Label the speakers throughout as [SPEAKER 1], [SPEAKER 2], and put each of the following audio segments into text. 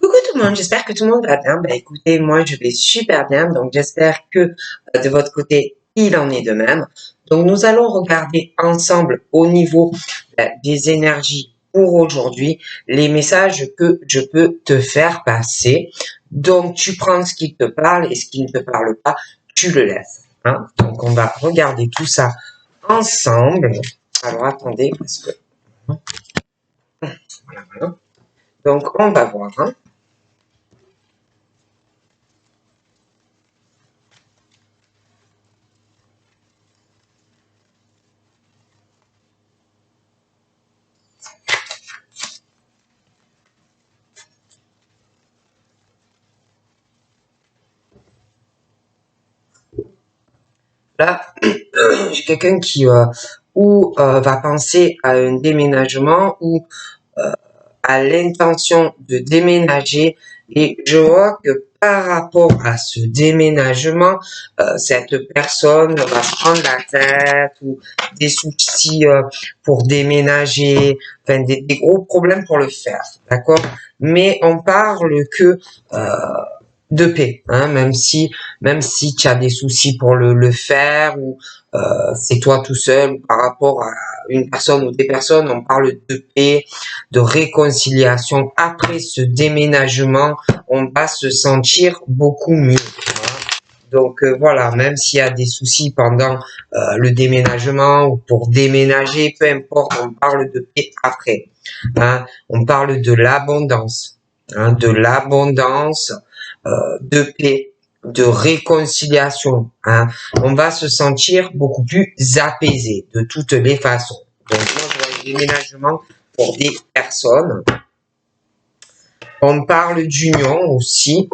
[SPEAKER 1] Coucou tout le monde, j'espère que tout le monde va bien. Bah écoutez, moi je vais super bien, donc j'espère que de votre côté il en est de même. Donc nous allons regarder ensemble au niveau des énergies pour aujourd'hui, les messages que je peux te faire passer. Donc tu prends ce qui te parle et ce qui ne te parle pas, tu le laisses. Hein. Donc on va regarder tout ça ensemble. Alors attendez, parce que... Voilà. Donc on va voir. Hein. Là, j'ai quelqu'un qui va penser à un déménagement ou à l'intention de déménager et je vois que par rapport à ce déménagement, cette personne va se prendre la tête ou des soucis pour déménager, enfin des gros problèmes pour le faire, d'accord? Mais on parle que de paix, hein, même si tu as des soucis pour le faire ou c'est toi tout seul par rapport à une personne ou des personnes, on parle de paix, de réconciliation. Après ce déménagement, on va se sentir beaucoup mieux. Donc voilà, même s'il y a des soucis pendant le déménagement ou pour déménager, peu importe, on parle de paix après. Hein, on parle de l'abondance, hein, de paix, de réconciliation. Hein. On va se sentir beaucoup plus apaisé de toutes les façons. Donc moi, je vois un déménagement pour des personnes. On parle d'union aussi.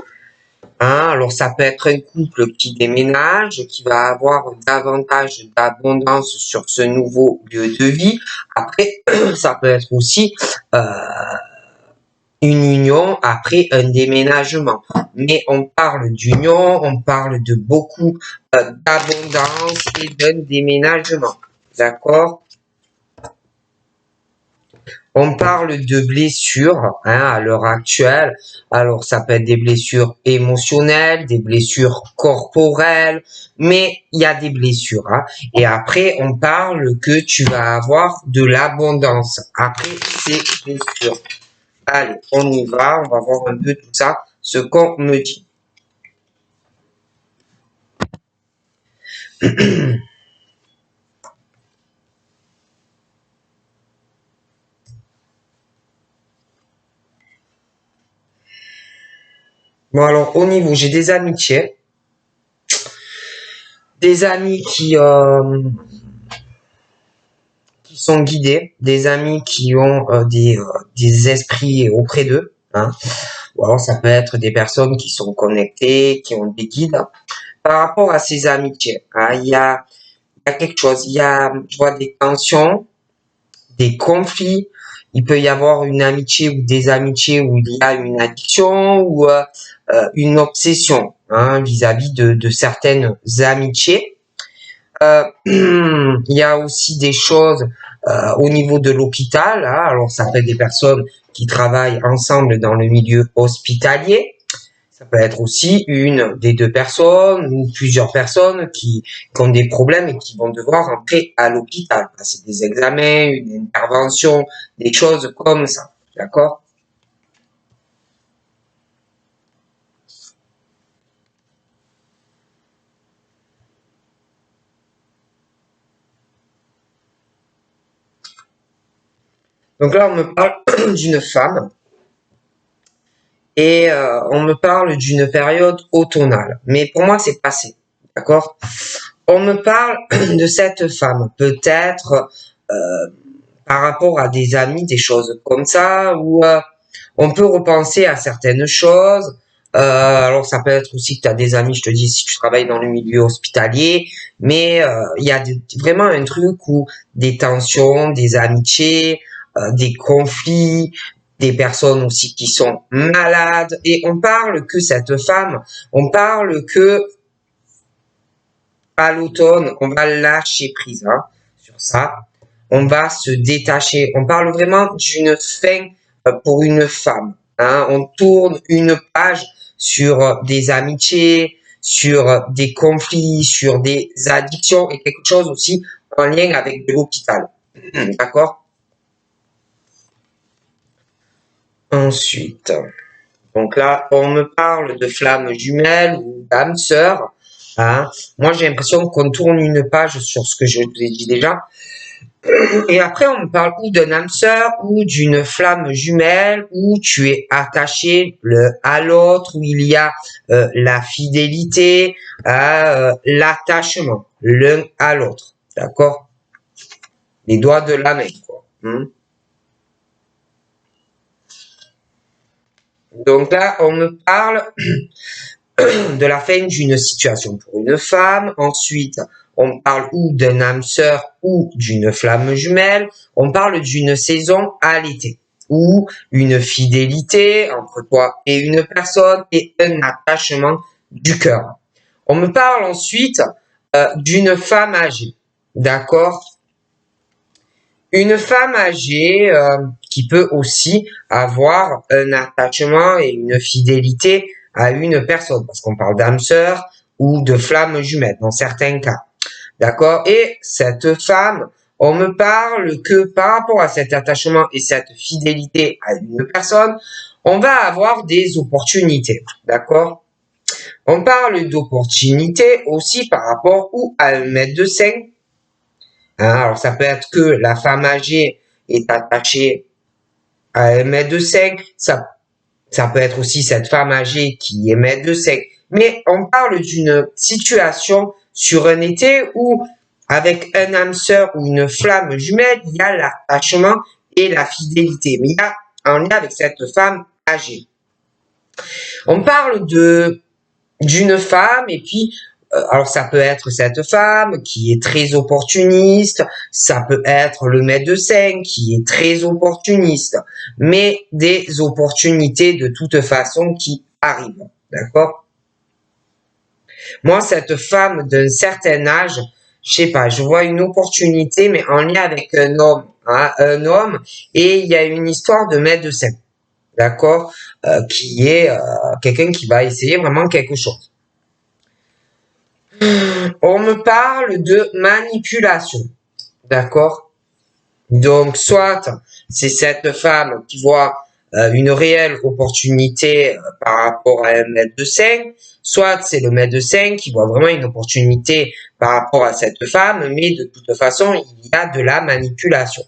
[SPEAKER 1] Hein, alors ça peut être un couple qui déménage, qui va avoir davantage d'abondance sur ce nouveau lieu de vie. Après, ça peut être aussi une union après un déménagement. Mais on parle d'union, on parle de beaucoup d'abondance et d'un déménagement. D'accord? On parle de blessures hein, à l'heure actuelle. Alors, ça peut être des blessures émotionnelles, des blessures corporelles, mais il y a des blessures. Hein. Et après, on parle que tu vas avoir de l'abondance après ces blessures. Allez, on y va, on va voir un peu tout ça, ce qu'on me dit. Bon, alors, au niveau, j'ai des amitiés, des amis qui sont guidés, des amis qui ont des esprits auprès d'eux. Hein. Ou alors, ça peut être des personnes qui sont connectées, qui ont des guides. Par rapport à ces amitiés, hein, il y a quelque chose, je vois des tensions, des conflits, il peut y avoir une amitié ou des amitiés où il y a une addiction ou une obsession hein, vis-à-vis de certaines amitiés. Il y a aussi des choses au niveau de l'hôpital. Hein, alors ça peut être des personnes qui travaillent ensemble dans le milieu hospitalier. Ça peut être aussi une des deux personnes ou plusieurs personnes qui ont des problèmes et qui vont devoir entrer à l'hôpital, passer des examens, une intervention, des choses comme ça. D'accord? Donc là, on me parle d'une femme et on me parle d'une période automnale. Mais pour moi, c'est passé. D'accord? On me parle de cette femme, peut-être par rapport à des amis, des choses comme ça, où on peut repenser à certaines choses. Alors ça peut être aussi que tu as des amis, je te dis, si tu travailles dans le milieu hospitalier, mais il y a vraiment un truc où des tensions, des amitiés, des conflits, des personnes aussi qui sont malades, et on parle que cette femme, on parle que à l'automne, on va lâcher prise hein, sur ça. On va se détacher. On parle vraiment d'une fin pour une femme. hein, on tourne une page sur des amitiés, sur des conflits, sur des addictions et quelque chose aussi en lien avec de l'hôpital. D'accord? Ensuite, donc là, on me parle de flammes jumelles ou d'âmes sœurs. Hein. Moi, j'ai l'impression qu'on tourne une page sur ce que je vous ai dit déjà. Et après, on me parle ou d'un âme sœur ou d'une flamme jumelle où tu es attaché à l'autre, où il y a la fidélité, l'attachement l'un à l'autre. D'accord? Les doigts de la main, quoi. Donc là, on me parle de la fin d'une situation pour une femme. Ensuite, on parle ou d'un âme sœur ou d'une flamme jumelle. On parle d'une saison à l'été ou une fidélité entre toi et une personne et un attachement du cœur. On me parle ensuite d'une femme âgée. D'accord? Une femme âgée qui peut aussi avoir un attachement et une fidélité à une personne, parce qu'on parle d'âme sœur ou de flamme jumelle dans certains cas. D'accord? Et cette femme, on me parle que par rapport à cet attachement et cette fidélité à une personne, on va avoir des opportunités. D'accord? On parle d'opportunités aussi par rapport ou à un médecin. Hein, alors ça peut être que la femme âgée est attachée à un médecin, ça peut être aussi cette femme âgée qui est médecin, mais on parle d'une situation sur un été où avec un âme sœur ou une flamme jumelle, il y a l'attachement et la fidélité, mais il y a un lien avec cette femme âgée. On parle d'une femme et puis alors ça peut être cette femme qui est très opportuniste, ça peut être le médecin qui est très opportuniste, mais des opportunités de toute façon qui arrivent, d'accord? Moi, cette femme d'un certain âge, je sais pas, je vois une opportunité, mais en lien avec un homme, et il y a une histoire de médecin, d'accord, qui est quelqu'un qui va essayer vraiment quelque chose. On me parle de manipulation, d'accord? Donc, soit c'est cette femme qui voit une réelle opportunité par rapport à un médecin, soit c'est le médecin qui voit vraiment une opportunité par rapport à cette femme, mais de toute façon, il y a de la manipulation.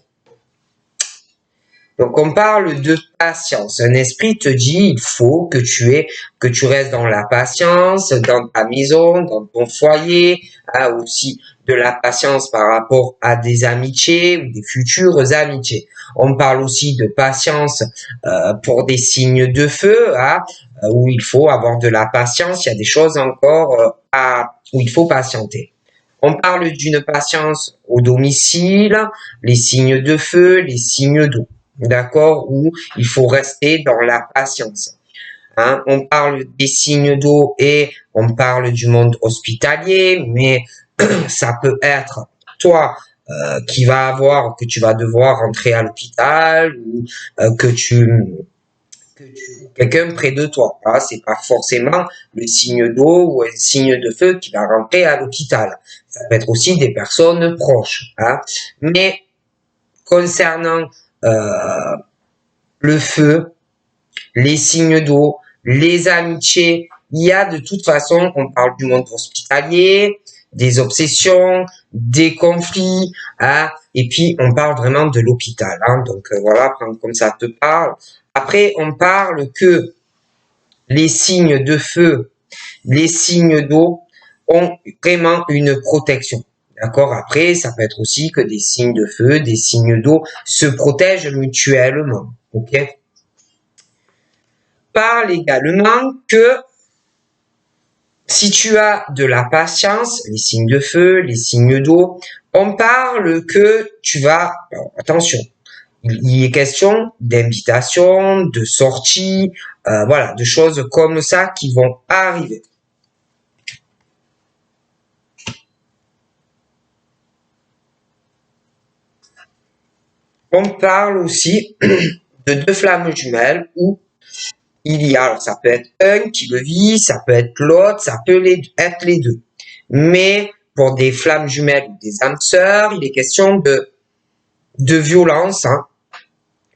[SPEAKER 1] Donc on parle de patience. Un esprit te dit il faut que tu restes dans la patience, dans ta maison, dans ton foyer, aussi de la patience par rapport à des amitiés ou des futures amitiés. On parle aussi de patience pour des signes de feu, où il faut avoir de la patience. Il y a des choses encore où il faut patienter. On parle d'une patience au domicile, les signes de feu, les signes d'eau. D'accord? Où il faut rester dans la patience. Hein? On parle des signes d'eau et on parle du monde hospitalier, mais ça peut être toi que tu vas devoir rentrer à l'hôpital ou quelqu'un près de toi. Hein? C'est pas forcément le signe d'eau ou un signe de feu qui va rentrer à l'hôpital. Ça peut être aussi des personnes proches. Hein? Mais concernant le feu, les signes d'eau, les amitiés, il y a de toute façon, on parle du monde hospitalier, des obsessions, des conflits, et puis on parle vraiment de l'hôpital. Donc voilà, comme ça te parle. Après, on parle que les signes de feu, les signes d'eau ont vraiment une protection. D'accord? Après, ça peut être aussi que des signes de feu, des signes d'eau se protègent mutuellement. Ok? Parle également que si tu as de la patience, les signes de feu, les signes d'eau, on parle que tu vas, attention, il y est question d'invitation, de sortie, voilà, de choses comme ça qui vont arriver. On parle aussi de deux flammes jumelles où il y a, alors ça peut être un qui le vit, ça peut être l'autre, ça peut être les deux. Mais pour des flammes jumelles ou des âmes sœurs, il est question de violence, hein,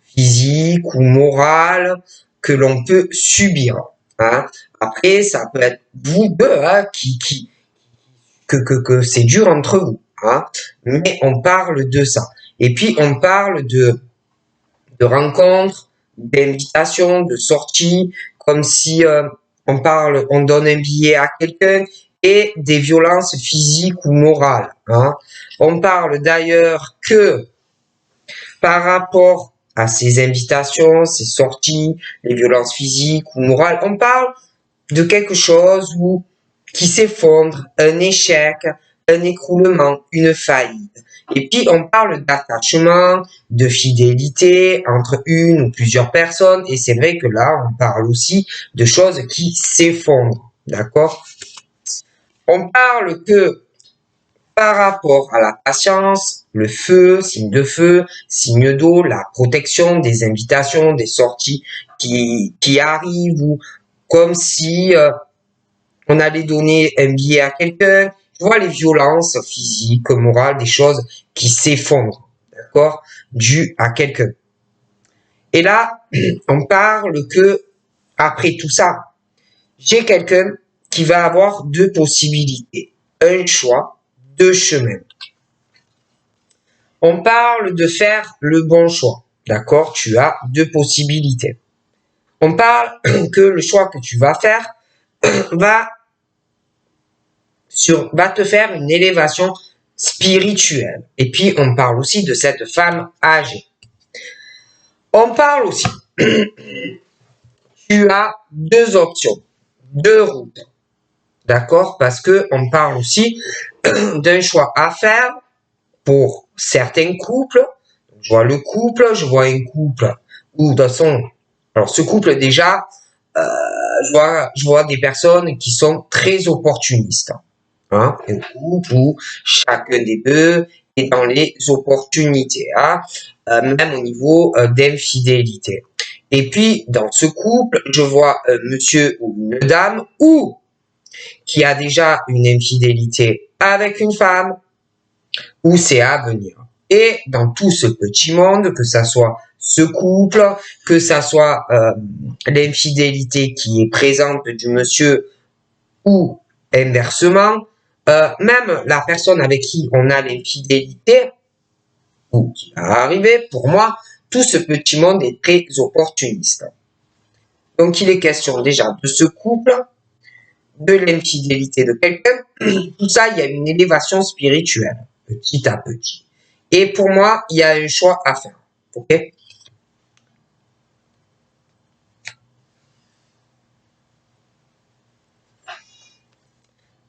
[SPEAKER 1] physique ou morale que l'on peut subir. Hein. Après, ça peut être vous deux hein, que c'est dur entre vous. Hein. Mais on parle de ça. Et puis, on parle de rencontres, d'invitations, de sorties, comme si on donne un billet à quelqu'un et des violences physiques ou morales. Hein. On parle d'ailleurs que par rapport à ces invitations, ces sorties, les violences physiques ou morales, on parle de quelque chose qui s'effondre, un échec, un écroulement, une faillite. Et puis, on parle d'attachement, de fidélité entre une ou plusieurs personnes. Et c'est vrai que là, on parle aussi de choses qui s'effondrent. D'accord? On parle que par rapport à la patience, le feu, signe de feu, signe d'eau, la protection des invitations, des sorties qui arrivent ou comme si on allait donner un billet à quelqu'un. Tu vois les violences physiques, morales, des choses qui s'effondrent, d'accord, dues à quelqu'un. Et là, on parle que après tout ça, j'ai quelqu'un qui va avoir deux possibilités, un choix, deux chemins. On parle de faire le bon choix, d'accord? Tu as deux possibilités. On parle que le choix que tu vas faire va te faire une élévation spirituelle. Et puis, on parle aussi de cette femme âgée. On parle aussi, tu as deux options, deux routes, d'accord? Parce que on parle aussi d'un choix à faire pour certains couples. Je vois le couple, je vois un couple où, de toute façon, alors ce couple déjà, je vois des personnes qui sont très opportunistes. Hein, un couple où chacun des deux est dans les opportunités, hein, même au niveau d'infidélité. Et puis, dans ce couple, je vois un monsieur ou une dame ou qui a déjà une infidélité avec une femme ou c'est à venir. Et dans tout ce petit monde, que ça soit ce couple, que ça soit l'infidélité qui est présente du monsieur ou inversement, même la personne avec qui on a l'infidélité, ou qui va arriver, pour moi, tout ce petit monde est très opportuniste. Donc il est question déjà de ce couple, de l'infidélité de quelqu'un, tout ça, il y a une élévation spirituelle, petit à petit. Et pour moi, il y a un choix à faire. Ok?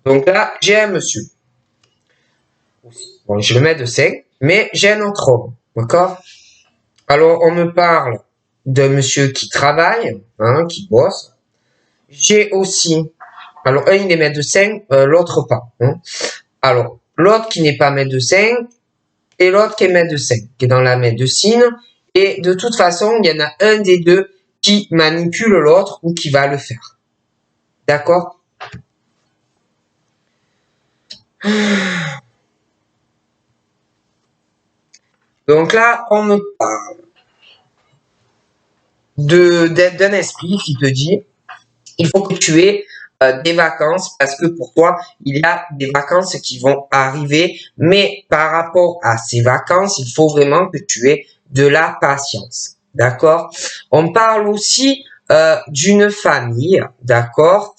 [SPEAKER 1] Donc là, j'ai un monsieur. Bon, je le mets de 5, mais j'ai un autre homme. D'accord? Alors, on me parle d'un monsieur qui travaille, hein, qui bosse. J'ai aussi, alors un il est médecin, l'autre pas. Hein. Alors, l'autre qui n'est pas médecin et l'autre qui est médecin, qui est dans la médecine. Et de toute façon, il y en a un des deux qui manipule l'autre ou qui va le faire. D'accord? Donc là, on me parle d'un esprit qui te dit, il faut que tu aies des vacances parce que pour toi, il y a des vacances qui vont arriver. Mais par rapport à ces vacances, il faut vraiment que tu aies de la patience. D'accord? On parle aussi d'une famille, d'accord?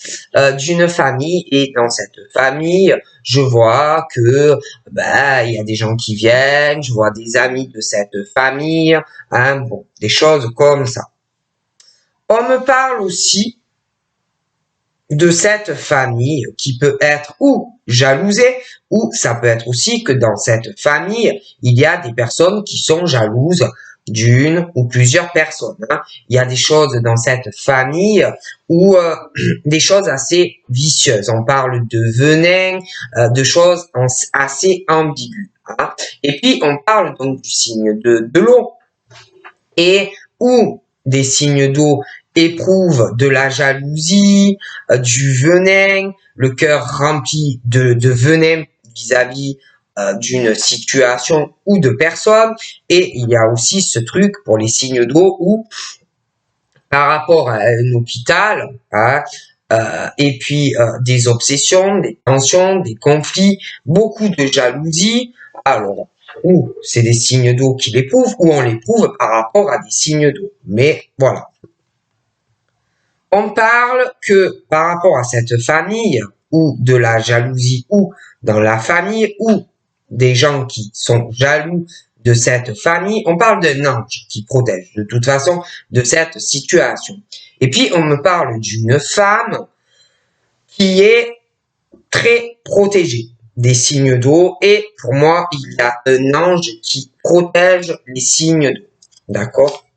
[SPEAKER 1] D'une famille et dans cette famille, je vois que il y a des gens qui viennent, je vois des amis de cette famille, hein, bon, des choses comme ça. On me parle aussi de cette famille qui peut être ou jalousée, ou ça peut être aussi que dans cette famille, il y a des personnes qui sont jalouses d'une ou plusieurs personnes. Hein. Il y a des choses dans cette famille où des choses assez vicieuses. On parle de venin, de choses assez ambiguës. Hein. Et puis on parle donc du signe de l'eau et ou des signes d'eau éprouve de la jalousie, du venin, le cœur rempli de venin vis-à-vis d'une situation ou de personne. Et il y a aussi ce truc pour les signes d'eau où, par rapport à un hôpital, hein, et puis des obsessions, des tensions, des conflits, beaucoup de jalousie. Alors, ou c'est des signes d'eau qui l'éprouvent, ou on l'éprouve par rapport à des signes d'eau. Mais voilà. On parle que par rapport à cette famille, ou de la jalousie, ou dans la famille, ou des gens qui sont jaloux de cette famille, on parle d'un ange qui protège de toute façon de cette situation. Et puis on me parle d'une femme qui est très protégée des signes d'eau, et pour moi il y a un ange qui protège les signes d'eau. D'accord?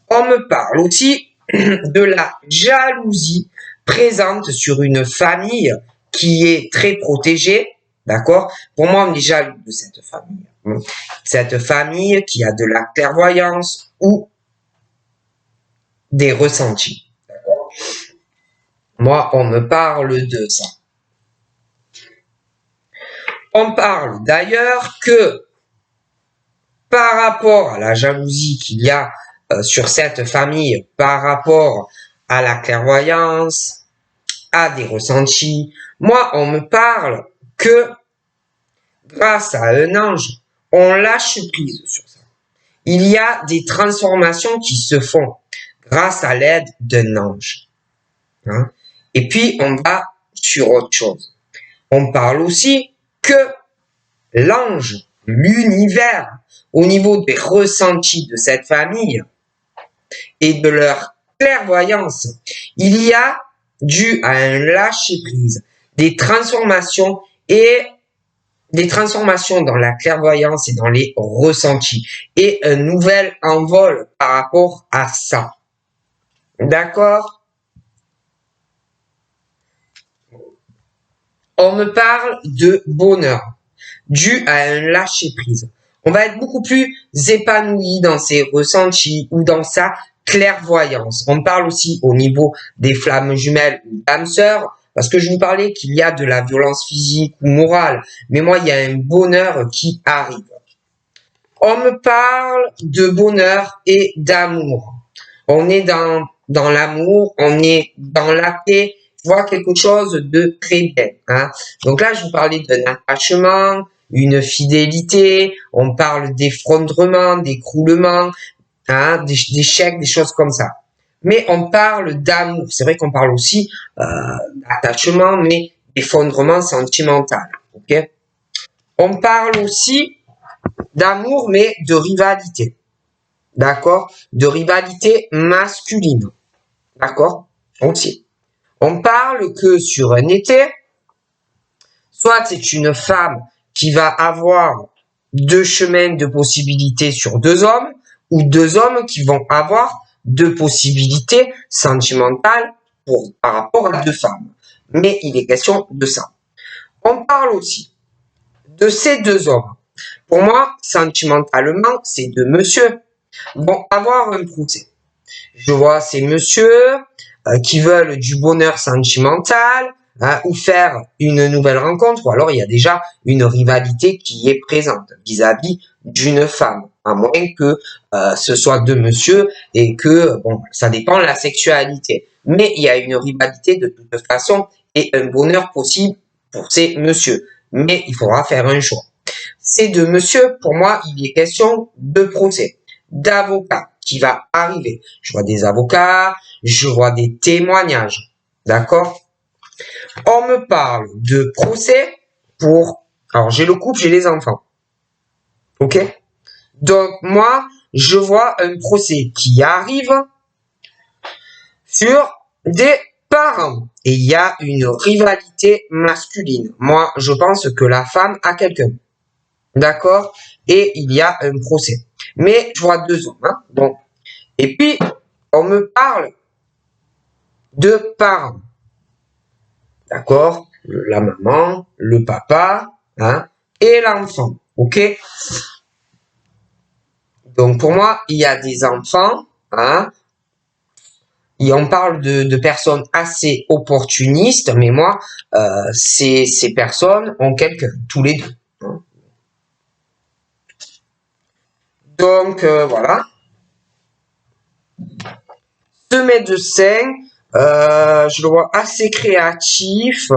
[SPEAKER 1] On me parle aussi de la jalousie présente sur une famille qui est très protégée. D'accord? Pour moi, on est jaloux de cette famille. Cette famille qui a de la clairvoyance ou des ressentis. D'accord? Moi, on me parle de ça. On parle d'ailleurs que par rapport à la jalousie qu'il y a sur cette famille, par rapport à la clairvoyance, à des ressentis, moi, on me parle que grâce à un ange, on lâche prise sur ça. Il y a des transformations qui se font grâce à l'aide d'un ange. Hein? Et puis, on va sur autre chose. On parle aussi que l'ange, l'univers, au niveau des ressentis de cette famille et de leur clairvoyance, il y a, dû à un lâcher-prise, des transformations et des transformations dans la clairvoyance et dans les ressentis et un nouvel envol par rapport à ça. D'accord? On me parle de bonheur dû à un lâcher-prise. On va être beaucoup plus épanoui dans ses ressentis ou dans sa clairvoyance. On parle aussi au niveau des flammes jumelles ou d'âmes sœurs, parce que je vous parlais qu'il y a de la violence physique ou morale, mais moi, il y a un bonheur qui arrive. On me parle de bonheur et d'amour. On est dans l'amour, on est dans la paix, je vois quelque chose de très bien. Hein. Donc là, je vous parlais d'un attachement, une fidélité, on parle d'effondrement, d'écroulement, hein, d'échecs, des choses comme ça. Mais on parle d'amour. C'est vrai qu'on parle aussi d'attachement, mais d'effondrement sentimental. Ok? On parle aussi d'amour, mais de rivalité. D'accord? De rivalité masculine. D'accord? Aussi. On parle que sur un été, soit c'est une femme qui va avoir deux chemins de possibilités sur deux hommes, ou deux hommes qui vont avoir deux possibilités sentimentales par rapport à deux femmes. Mais il est question de ça. On parle aussi de ces deux hommes. Pour moi, sentimentalement, ces deux messieurs vont avoir un procès. Je vois ces messieurs qui veulent du bonheur sentimental, hein, ou faire une nouvelle rencontre, ou alors il y a déjà une rivalité qui est présente vis-à-vis d'une femme, à moins que ce soit deux messieurs et que, bon, ça dépend de la sexualité. Mais il y a une rivalité de toute façon et un bonheur possible pour ces messieurs. Mais il faudra faire un choix. Ces deux messieurs, pour moi, il est question de procès, d'avocat qui va arriver. Je vois des avocats, je vois des témoignages. D'accord? On me parle de procès pour... Alors, j'ai le couple, j'ai les enfants. Ok? Donc, moi, je vois un procès qui arrive sur des parents. Et il y a une rivalité masculine. Moi, je pense que la femme a quelqu'un. D'accord? Et il y a un procès. Mais je vois deux hommes. Hein? Bon. Et puis, on me parle de parents. D'accord? La maman, le papa, hein, et l'enfant. Ok? Donc, pour moi, il y a des enfants, hein, Et on parle de personnes assez opportunistes, mais moi, ces personnes ont quelqu'un, tous les deux. Hein. Donc, voilà. Ce médecin, je le vois assez créatif,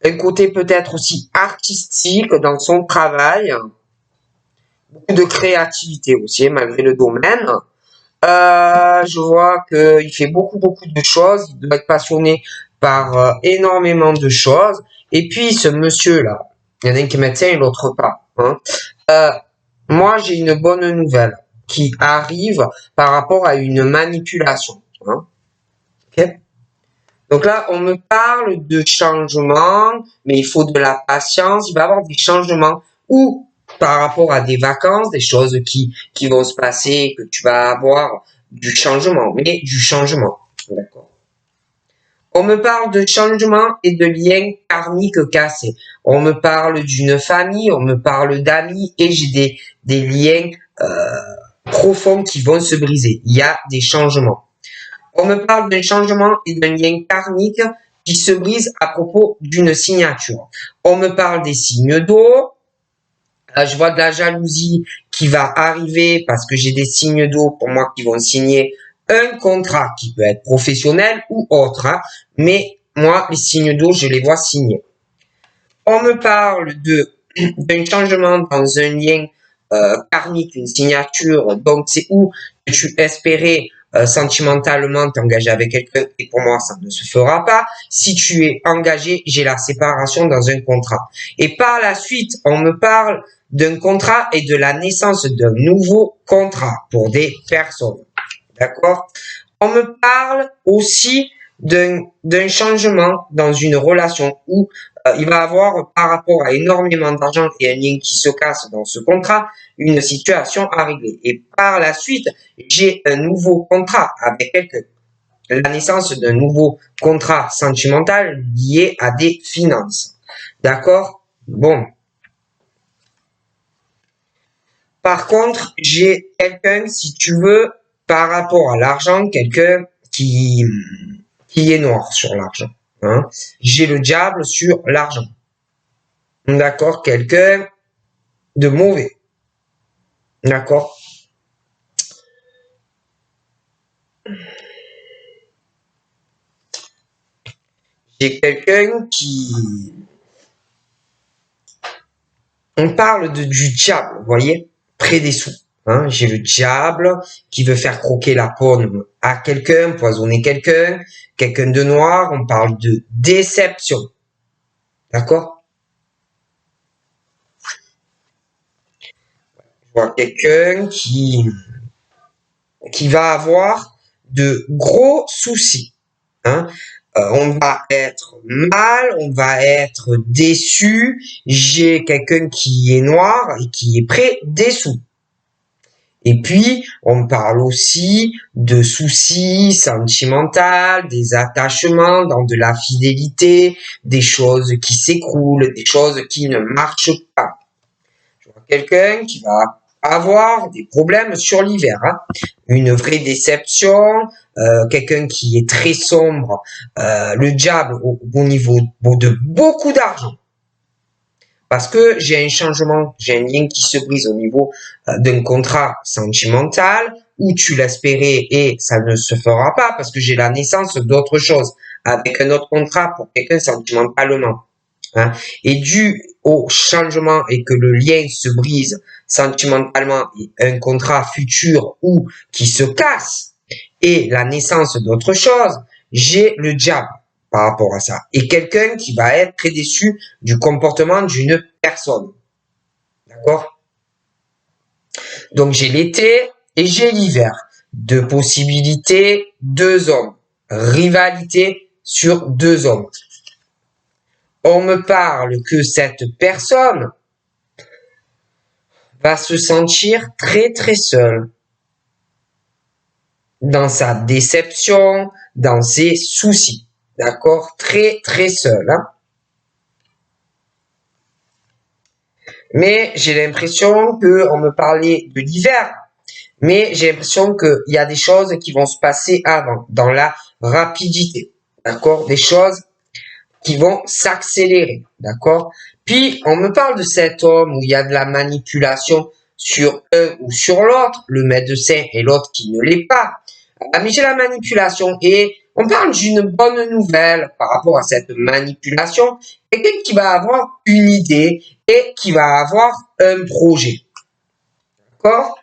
[SPEAKER 1] un côté peut-être aussi artistique dans son travail, beaucoup de créativité aussi, malgré le domaine. Je vois qu'il fait beaucoup de choses, il doit être passionné par énormément de choses. Et puis, ce monsieur-là, il y en a un qui est médecin et l'autre pas. Hein. Euh, Moi, j'ai une bonne nouvelle qui arrive par rapport à une manipulation. Hein. Okay. Donc là, on me parle de changement, mais il faut de la patience. Il va y avoir des changements ou par rapport à des vacances, des choses qui vont se passer, que tu vas avoir du changement, mais du changement. D'accord. On me parle de changement et de liens karmiques cassés. On me parle d'une famille, on me parle d'amis et j'ai des liens profonds qui vont se briser. Il y a des changements. On me parle d'un changement et d'un lien karmique qui se brise à propos d'une signature. On me parle des signes d'eau. Je vois de la jalousie qui va arriver parce que j'ai des signes d'eau pour moi qui vont signer un contrat qui peut être professionnel ou autre. Hein, mais moi, les signes d'eau, je les vois signer. On me parle d'un changement dans un lien karmique, une signature. Donc, c'est où tu espérais sentimentalement t'engager avec quelqu'un et pour moi, ça ne se fera pas. Si tu es engagé, j'ai la séparation dans un contrat. Et par la suite, on me parle d'un contrat et de la naissance d'un nouveau contrat pour des personnes. D'accord? On me parle aussi d'un changement dans une relation où il va avoir par rapport à énormément d'argent et un lien qui se casse dans ce contrat, une situation à régler. Et par la suite, j'ai un nouveau contrat avec quelqu'un. La naissance d'un nouveau contrat sentimental lié à des finances. D'accord? Bon. Par contre, j'ai quelqu'un, si tu veux, par rapport à l'argent, quelqu'un qui est noir sur l'argent. Hein. J'ai le diable sur l'argent. D'accord? Quelqu'un de mauvais. D'accord? J'ai quelqu'un qui... On parle du diable, vous voyez? Près des sous. Hein. J'ai le diable qui veut faire croquer la pomme à quelqu'un, poisonner quelqu'un, quelqu'un de noir. On parle de déception. D'accord? Je vois quelqu'un qui va avoir de gros soucis. Hein. On va être mal, on va être déçu. J'ai quelqu'un qui est noir et qui est près des sous. Et puis, on parle aussi de soucis sentimentaux, des attachements, dans de la fidélité, des choses qui s'écroulent, des choses qui ne marchent pas. Je vois quelqu'un qui va avoir des problèmes sur l'hiver, hein. Une vraie déception, quelqu'un qui est très sombre, le diable au niveau de beaucoup d'argent. Parce que j'ai un changement, j'ai un lien qui se brise au niveau d'un contrat sentimental où tu l'espérais et ça ne se fera pas parce que j'ai la naissance d'autre chose avec un autre contrat pour quelqu'un sentimentalement. Hein. Et dû au changement et que le lien se brise sentimentalement et un contrat futur ou qui se casse et la naissance d'autre chose, j'ai le diable par rapport à ça. Et quelqu'un qui va être très déçu du comportement d'une personne. D'accord? Donc j'ai l'été et j'ai l'hiver. Deux possibilités, deux hommes. Rivalité sur deux hommes. On me parle que cette personne va se sentir très seule dans sa déception, dans ses soucis. D'accord? Très seule. Hein. Mais j'ai l'impression qu'on me parlait de l'hiver. Mais j'ai l'impression qu'il y a des choses qui vont se passer avant, dans la rapidité. D'accord? Des choses qui vont s'accélérer. D'accord? Puis, on me parle de cet homme où il y a de la manipulation sur un ou sur l'autre, le médecin et l'autre qui ne l'est pas. Mais j'ai la manipulation et on parle d'une bonne nouvelle par rapport à cette manipulation. Quelqu'un qui va avoir une idée et qui va avoir un projet. D'accord?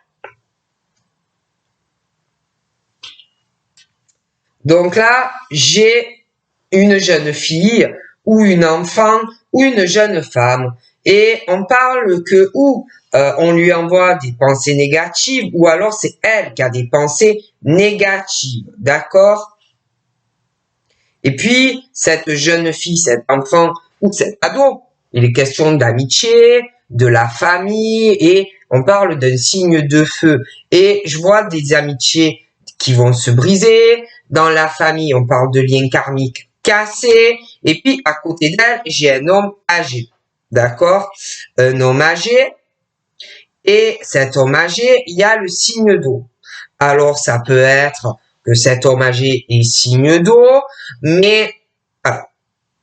[SPEAKER 1] Donc là, j'ai une jeune fille ou une enfant ou une jeune femme et on parle que ou on lui envoie des pensées négatives ou alors c'est elle qui a des pensées négatives, d'accord? Et puis cette jeune fille, cet enfant ou cet ado, il est question d'amitié, de la famille et on parle d'un signe de feu et je vois des amitiés qui vont se briser. Dans la famille, on parle de liens karmiques cassés. Et puis, à côté d'elle, j'ai un homme âgé. D'accord? Un homme âgé. Et cet homme âgé, il y a le signe d'eau. Alors, ça peut être que cet homme âgé est signe d'eau, mais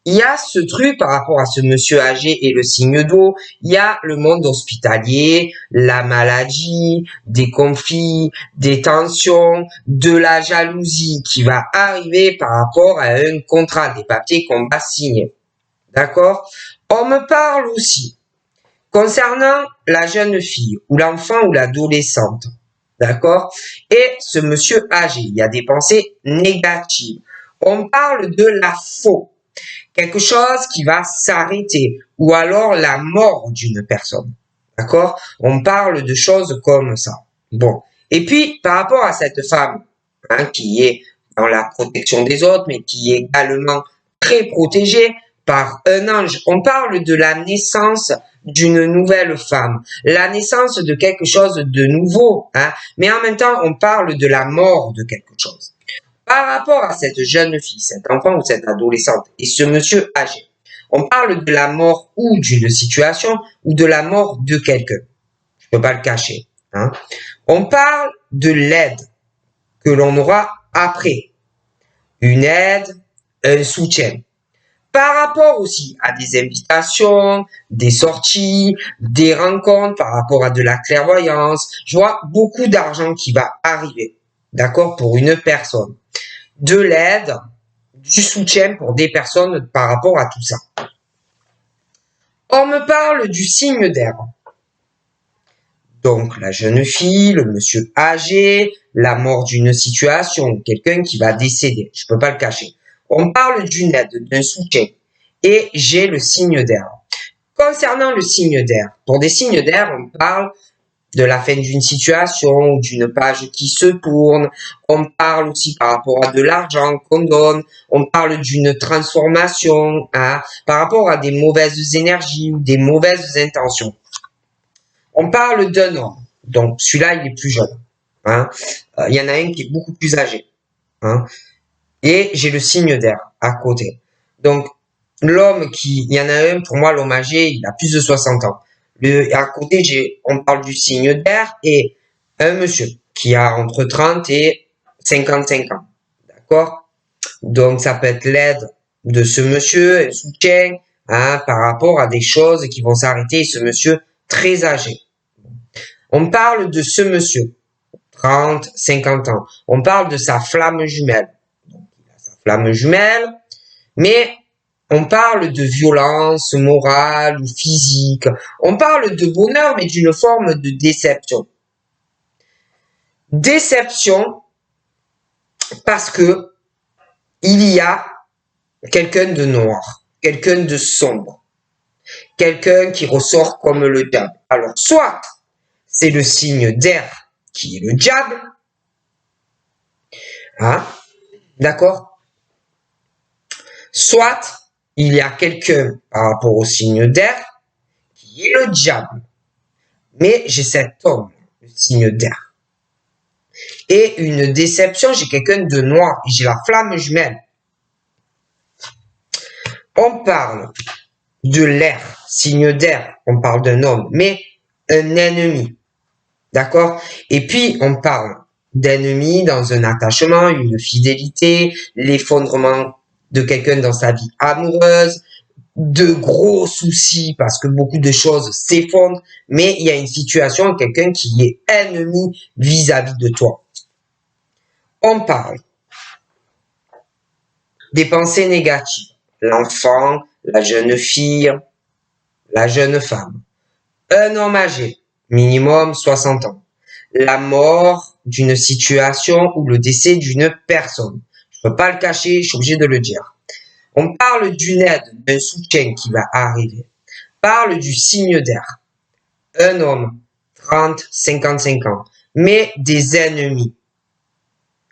[SPEAKER 1] il y a ce truc par rapport à ce monsieur âgé et le signe d'eau, il y a le monde hospitalier, la maladie, des conflits, des tensions, de la jalousie qui va arriver par rapport à un contrat, des papiers qu'on va signer. D'accord? On me parle aussi concernant la jeune fille ou l'enfant ou l'adolescente. D'accord? Et ce monsieur âgé, il y a des pensées négatives. On parle de la faute, quelque chose qui va s'arrêter ou alors la mort d'une personne. D'accord? On parle de choses comme ça. Bon. Et puis, par rapport à cette femme, qui est dans la protection des autres, mais qui est également très protégée par un ange, on parle de la naissance d'une nouvelle femme, la naissance de quelque chose de nouveau, mais en même temps, on parle de la mort de quelque chose. Par rapport à cette jeune fille, cet enfant ou cette adolescente et ce monsieur âgé, on parle de la mort ou d'une situation ou de la mort de quelqu'un. Je peux pas le cacher. On parle de l'aide que l'on aura après. Une aide, un soutien. Par rapport aussi à des invitations, des sorties, des rencontres, par rapport à de la clairvoyance, je vois beaucoup d'argent qui va arriver. D'accord? Pour une personne. De l'aide, du soutien pour des personnes par rapport à tout ça. On me parle du signe d'air. Donc la jeune fille, le monsieur âgé, la mort d'une situation, quelqu'un qui va décéder, je peux pas le cacher. On parle d'une aide, d'un soutien. Et j'ai le signe d'air. Concernant le signe d'air, pour des signes d'air, on parle de la fin d'une situation ou d'une page qui se tourne. On parle aussi par rapport à de l'argent qu'on donne. On parle d'une transformation par rapport à des mauvaises énergies ou des mauvaises intentions. On parle d'un homme. Donc celui-là, il est plus jeune. Il y en a un qui est beaucoup plus âgé. Et j'ai le signe d'air à côté. Donc l'homme il y en a un, pour moi, l'homme âgé, il a plus de 60 ans. À côté, on parle du signe d'air et un monsieur qui a entre 30 et 55 ans. D'accord? Donc, ça peut être l'aide de ce monsieur, un soutien, par rapport à des choses qui vont s'arrêter, ce monsieur très âgé. On parle de ce monsieur, 30, 50 ans. On parle de sa flamme jumelle. Donc, il a sa flamme jumelle, mais on parle de violence morale ou physique. On parle de bonheur, mais d'une forme de déception. Déception parce que il y a quelqu'un de noir, quelqu'un de sombre, quelqu'un qui ressort comme le diable. Alors, soit c'est le signe d'air qui est le diable, d'accord? Soit il y a quelqu'un par rapport au signe d'air qui est le diable. Mais j'ai cet homme, le signe d'air. Et une déception, j'ai quelqu'un de noir et j'ai la flamme jumelle. On parle de l'air, signe d'air, on parle d'un homme, mais un ennemi. D'accord? Et puis, on parle d'ennemis dans un attachement, une fidélité, l'effondrement de quelqu'un dans sa vie amoureuse, de gros soucis parce que beaucoup de choses s'effondrent, mais il y a une situation, quelqu'un qui est ennemi vis-à-vis de toi. On parle des pensées négatives. L'enfant, la jeune fille, la jeune femme. Un homme âgé, minimum 60 ans. La mort d'une situation ou le décès d'une personne. Je ne peux pas le cacher, je suis obligé de le dire. On parle d'une aide, d'un soutien qui va arriver. Parle du signe d'air. Un homme, 30, 55 ans, mais des ennemis.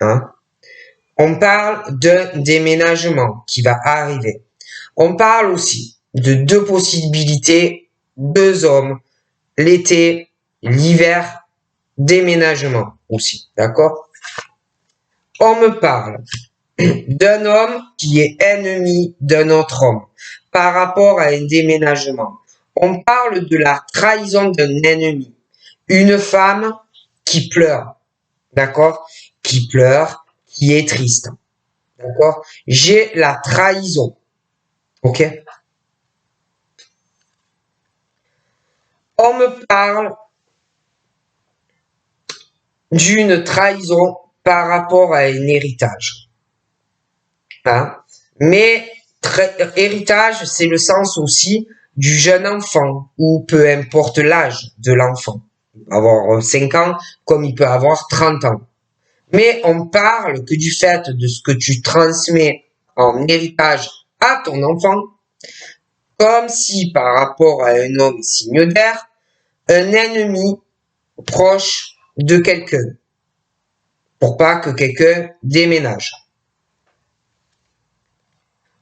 [SPEAKER 1] Hein? On parle d'un déménagement qui va arriver. On parle aussi de deux possibilités, deux hommes, l'été, l'hiver, déménagement aussi, d'accord? On me parle d'un homme qui est ennemi d'un autre homme par rapport à un déménagement. On parle de la trahison d'un ennemi. Une femme qui pleure, d'accord? Qui pleure, qui est triste, d'accord? J'ai la trahison, ok? On me parle d'une trahison par rapport à un héritage. Hein? Mais héritage, c'est le sens aussi du jeune enfant, ou peu importe l'âge de l'enfant. Il peut avoir 5 ans comme il peut avoir 30 ans. Mais on parle que du fait de ce que tu transmets en héritage à ton enfant, comme si par rapport à un homme signe d'air, un ennemi proche de quelqu'un, pour pas que quelqu'un déménage.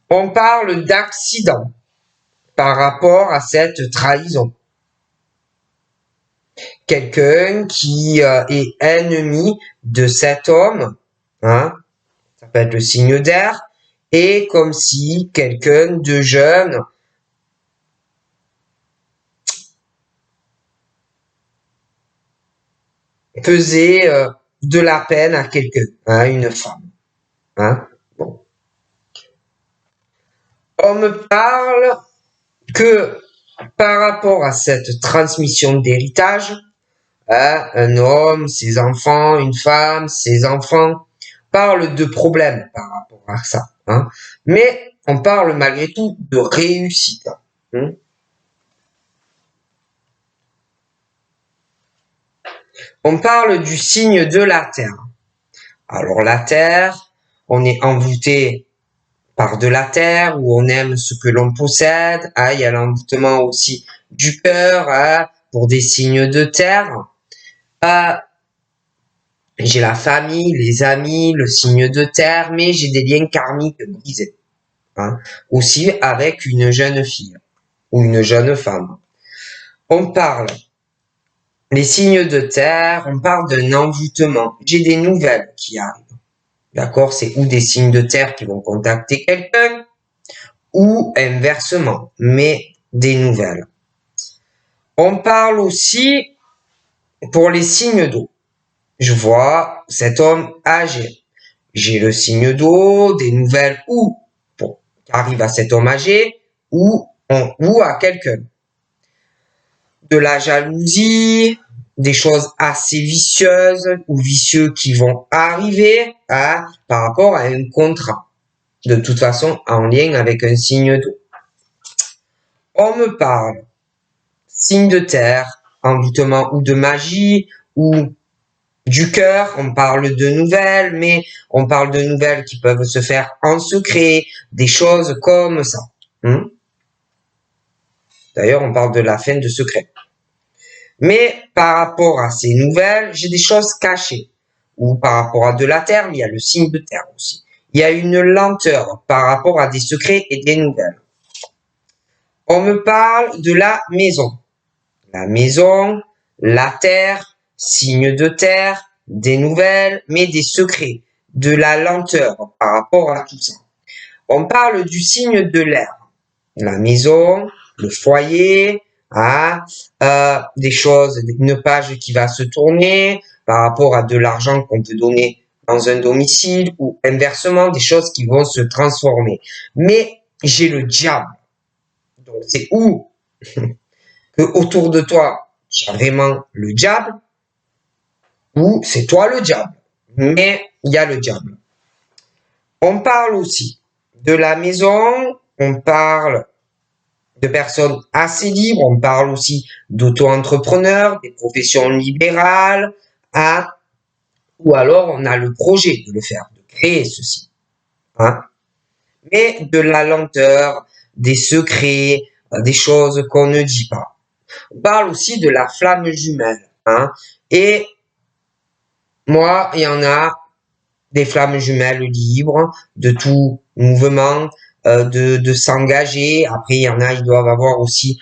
[SPEAKER 1] On parle d'accident par rapport à cette trahison. Quelqu'un qui est ennemi de cet homme, hein, ça peut être le signe d'air, et comme si quelqu'un de jeune faisait de la peine à quelqu'un, hein, une femme. Hein, bon. On me parle que par rapport à cette transmission d'héritage, hein, un homme, ses enfants, une femme, ses enfants, parle de problèmes par rapport à ça. Hein. Mais on parle malgré tout de réussite. Hein. On parle du signe de la Terre. Alors la Terre, on est envoûté par de la terre, où on aime ce que l'on possède. Ah, il y a l'envoûtement aussi du cœur, hein, pour des signes de terre. Ah, j'ai la famille, les amis, le signe de terre, mais j'ai des liens karmiques brisés. Hein, aussi avec une jeune fille ou une jeune femme. On parle les signes de terre, on parle d'un envoûtement. J'ai des nouvelles qui arrivent. D'accord? C'est ou des signes de terre qui vont contacter quelqu'un, ou inversement, mais des nouvelles. On parle aussi pour les signes d'eau. Je vois cet homme âgé. J'ai le signe d'eau, des nouvelles ou qui arrivent à cet homme âgé ou à quelqu'un. De la jalousie, des choses assez vicieuses ou vicieux qui vont arriver par rapport à un contrat. De toute façon, en lien avec un signe d'eau. On me parle signe de terre, envoûtement ou de magie, ou du cœur, on parle de nouvelles, mais on parle de nouvelles qui peuvent se faire en secret, des choses comme ça. D'ailleurs, on parle de la fin de secret. Mais par rapport à ces nouvelles, j'ai des choses cachées. Ou par rapport à de la terre, mais il y a le signe de terre aussi. Il y a une lenteur par rapport à des secrets et des nouvelles. On me parle de la maison. La maison, la terre, signe de terre, des nouvelles, mais des secrets, de la lenteur par rapport à tout ça. On parle du signe de l'air. La maison, le foyer, hein, des choses, une page qui va se tourner par rapport à de l'argent qu'on peut donner dans un domicile ou inversement des choses qui vont se transformer. Mais j'ai le diable. Donc c'est où que autour de toi, tu as vraiment le diable ou c'est toi le diable. Mais il y a le diable. On parle aussi de la maison, on parle de personnes assez libres, on parle aussi d'auto-entrepreneurs, des professions libérales, hein, ou alors on a le projet de le faire, de créer ceci. Hein. Mais de la lenteur, des secrets, des choses qu'on ne dit pas. On parle aussi de la flamme jumelle. Hein, et moi, il y en a des flammes jumelles libres, de tout mouvement, de s'engager. Après, il y en a, ils doivent avoir aussi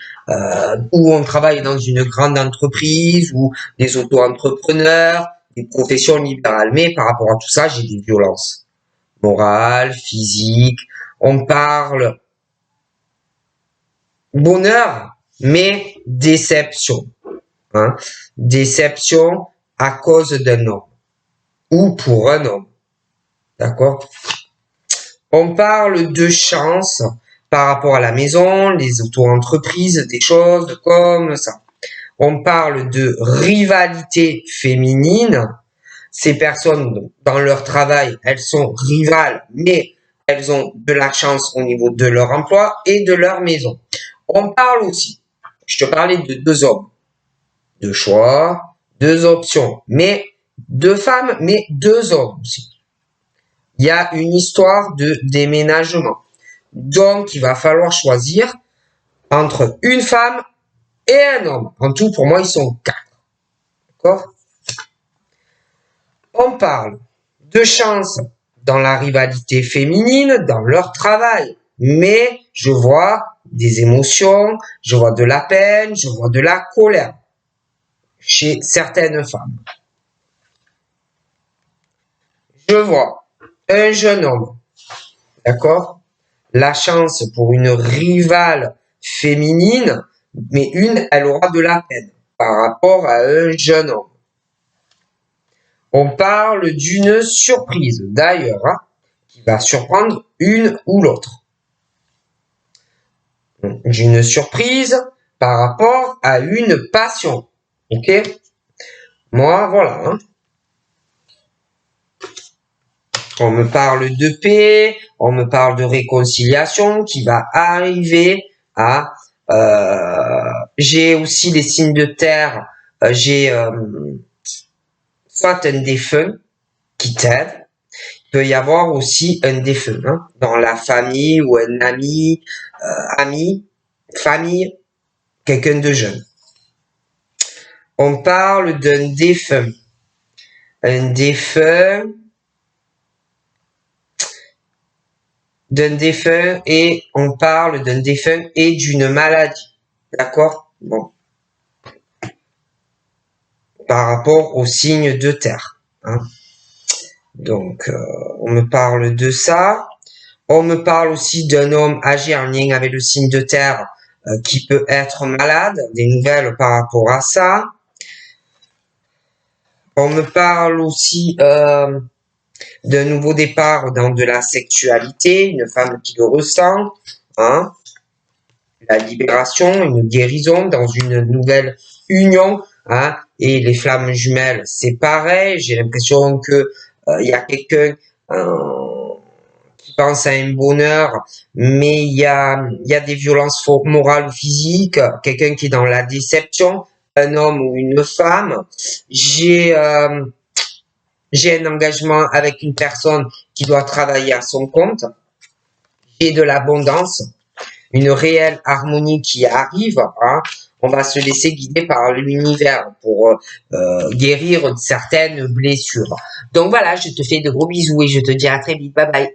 [SPEAKER 1] où on travaille dans une grande entreprise ou des auto-entrepreneurs, des professions libérales. Mais par rapport à tout ça, j'ai des violences morales, physiques. On parle bonheur, mais déception. Hein? Déception à cause d'un homme ou pour un homme. D'accord? On parle de chance par rapport à la maison, les auto-entreprises, des choses comme ça. On parle de rivalité féminine. Ces personnes, dans leur travail, elles sont rivales, mais elles ont de la chance au niveau de leur emploi et de leur maison. On parle aussi, je te parlais de deux hommes, deux choix, deux options, mais deux femmes, mais deux hommes aussi. Il y a une histoire de déménagement. Donc, il va falloir choisir entre une femme et un homme. En tout, pour moi, ils sont 4. D'accord? On parle de chance dans la rivalité féminine, dans leur travail. Mais je vois des émotions, je vois de la peine, je vois de la colère chez certaines femmes. Je vois un jeune homme, d'accord? La chance pour une rivale féminine, mais elle aura de la peine par rapport à un jeune homme. On parle d'une surprise, d'ailleurs, hein, qui va surprendre une ou l'autre. D'une surprise par rapport à une passion. Ok? Moi, voilà. Hein. On me parle de paix, on me parle de réconciliation qui va arriver à... j'ai aussi les signes de terre. J'ai soit un défunt qui t'aide. Il peut y avoir aussi un défunt hein, dans la famille ou un ami, famille, quelqu'un de jeune. On parle d'un défunt. Un défunt et on parle d'un défunt et d'une maladie. D'accord? Bon. Par rapport aux signes de terre. Hein. Donc, on me parle de ça. On me parle aussi d'un homme âgé en lien avec le signe de terre qui peut être malade. Des nouvelles par rapport à ça. On me parle aussi d'un nouveau départ dans de la sexualité, une femme qui le ressent, hein, la libération, une guérison dans une nouvelle union, hein, et les flammes jumelles, c'est pareil, j'ai l'impression que y a quelqu'un qui pense à un bonheur, mais il y a des violences morales ou physiques, quelqu'un qui est dans la déception, un homme ou une femme, j'ai un engagement avec une personne qui doit travailler à son compte. J'ai de l'abondance, une réelle harmonie qui arrive. Hein. On va se laisser guider par l'univers pour guérir certaines blessures. Donc voilà, je te fais de gros bisous et je te dis à très vite. Bye bye.